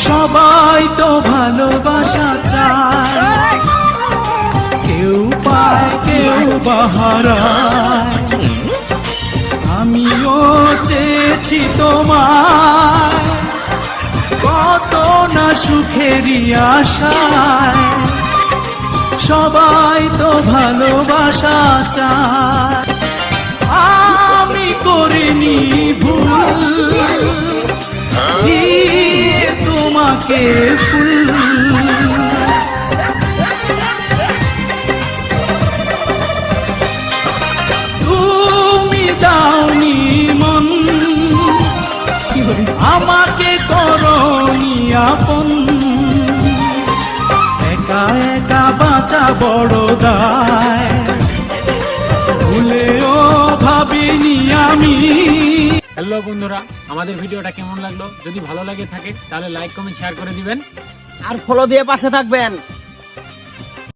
সবাই তো ভালোবাসা চায়, কেউ পায় কেউ বাহারায়। আমিও চেয়েছি তোমায় কত না সুখেরই আশায়, সবাই তো ভালোবাসা চায়। আমি করিনি ভুল দিয়ে তোমাকে ফুল, তুমি দাওনি মন, আমাকে করনি আপন। একা একা বাঁচা বড় দায়, ভুলেও ভাবিনি আমি। হ্যালো বন্ধুরা, আমাদের ভিডিওটা কেমন লাগলো? যদি ভালো লাগে থাকে তাহলে লাইক কমেন্ট শেয়ার করে দিবেন আর ফলো দিয়ে পাশে থাকবেন।